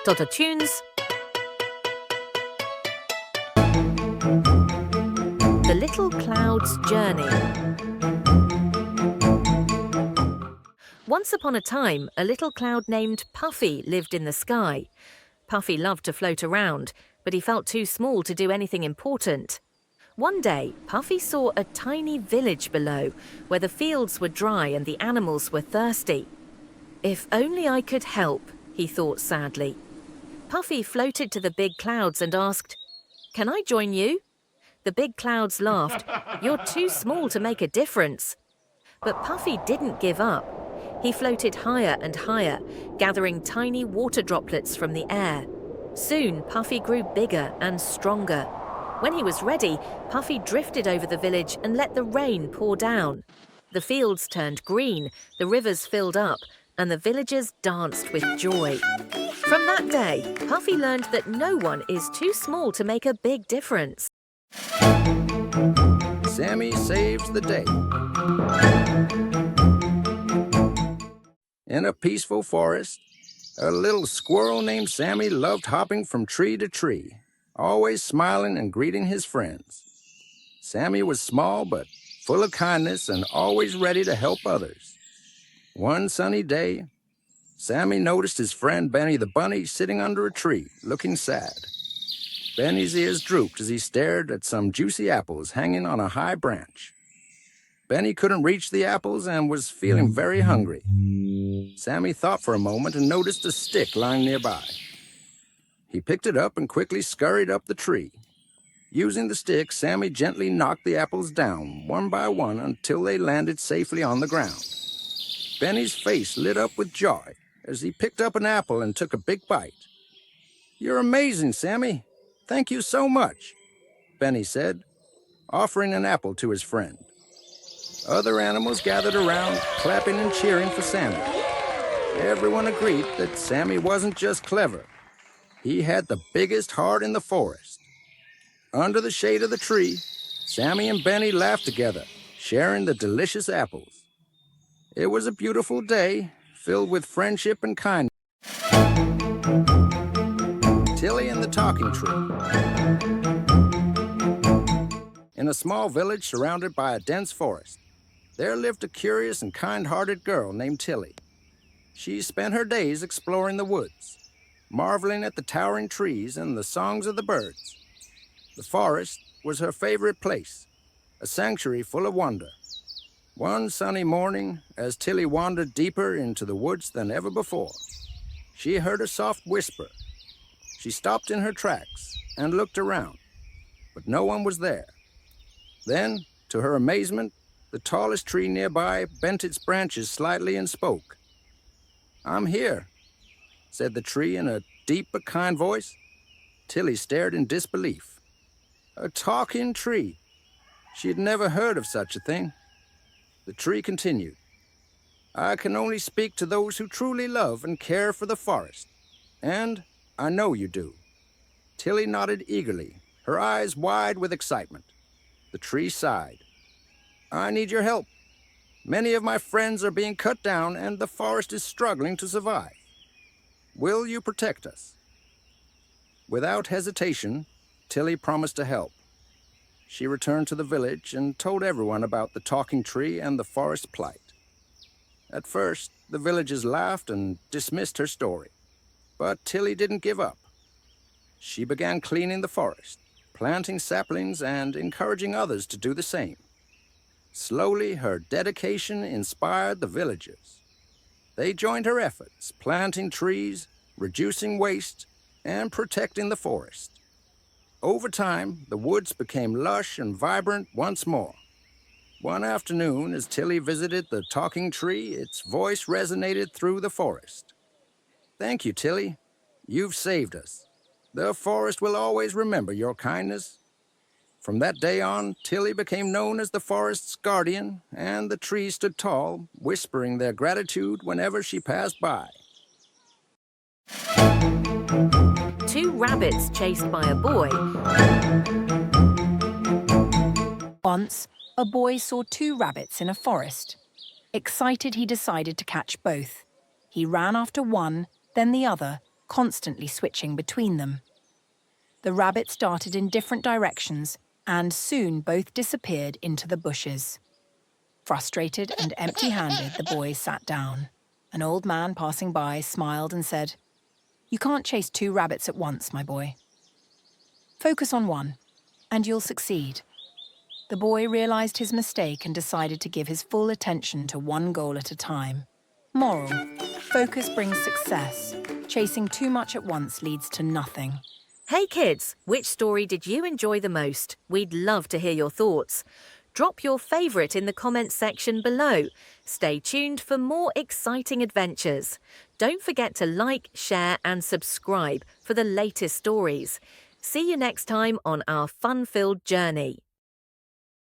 Toto Tunes. The Little Cloud's Journey. Once upon a time, a little cloud named Puffy lived in the sky. Puffy loved to float around, but he felt too small to do anything important. One day, Puffy saw a tiny village below, where the fields were dry and the animals were thirsty. If only I could help, he thought sadly. Puffy floated to the big clouds and asked, "Can I join you?" The big clouds laughed. "You're too small to make a difference." But Puffy didn't give up. He floated higher and higher, gathering tiny water droplets from the air. Soon, Puffy grew bigger and stronger. When he was ready, Puffy drifted over the village and let the rain pour down. The fields turned green, the rivers filled up, and the villagers danced with joy. From that day, Puffy learned that no one is too small to make a big difference. Sammy saves the day. In a peaceful forest, a little squirrel named Sammy loved hopping from tree to tree, always smiling and greeting his friends. Sammy was small but full of kindness and always ready to help others. One sunny day, Sammy noticed his friend Benny the bunny sitting under a tree, looking sad. Benny's ears drooped as he stared at some juicy apples hanging on a high branch. Benny couldn't reach the apples and was feeling very hungry. Sammy thought for a moment and noticed a stick lying nearby. He picked it up and quickly scurried up the tree. Using the stick, Sammy gently knocked the apples down, one by one, until they landed safely on the ground. Benny's face lit up with joy as he picked up an apple and took a big bite. "You're amazing, Sammy. Thank you so much," Benny said, offering an apple to his friend. Other animals gathered around, clapping and cheering for Sammy. Everyone agreed that Sammy wasn't just clever. He had the biggest heart in the forest. Under the shade of the tree, Sammy and Benny laughed together, sharing the delicious apples. It was a beautiful day, filled with friendship and kindness. Tilly and the Talking Tree. In a small village surrounded by a dense forest, there lived a curious and kind-hearted girl named Tilly. She spent her days exploring the woods, marveling at the towering trees and the songs of the birds. The forest was her favorite place, a sanctuary full of wonder. One sunny morning, as Tilly wandered deeper into the woods than ever before, she heard a soft whisper. She stopped in her tracks and looked around, but no one was there. Then, to her amazement, the tallest tree nearby bent its branches slightly and spoke. "I'm here," said the tree in a deep but kind voice. Tilly stared in disbelief. A talking tree. She had never heard of such a thing. The tree continued. "I can only speak to those who truly love and care for the forest. And I know you do." Tilly nodded eagerly, her eyes wide with excitement. The tree sighed. "I need your help. Many of my friends are being cut down and the forest is struggling to survive. Will you protect us?" Without hesitation, Tilly promised to help. She returned to the village and told everyone about the talking tree and the forest's plight. At first, the villagers laughed and dismissed her story. But Tilly didn't give up. She began cleaning the forest, planting saplings and encouraging others to do the same. Slowly, her dedication inspired the villagers. They joined her efforts, planting trees, reducing waste, and protecting the forest. Over time, the woods became lush and vibrant once more. One afternoon, as Tilly visited the talking tree, its voice resonated through the forest. "Thank you, Tilly. You've saved us. The forest will always remember your kindness." From that day on, Tilly became known as the forest's guardian, and the trees stood tall, whispering their gratitude whenever she passed by. Two rabbits chased by a boy. Once, a boy saw two rabbits in a forest. Excited, he decided to catch both. He ran after one, then the other, constantly switching between them. The rabbits darted in different directions, and soon both disappeared into the bushes. Frustrated and empty-handed, the boys sat down. An old man passing by smiled and said, "You can't chase 2 rabbits at once, my boy. Focus on one, and you'll succeed." The boy realized his mistake and decided to give his full attention to one goal at a time. Moral: focus brings success. Chasing too much at once leads to nothing. Hey kids, which story did you enjoy the most? We'd love to hear your thoughts. Drop your favourite in the comments section below. Stay tuned for more exciting adventures. Don't forget to like, share and subscribe for the latest stories. See you next time on our fun-filled journey.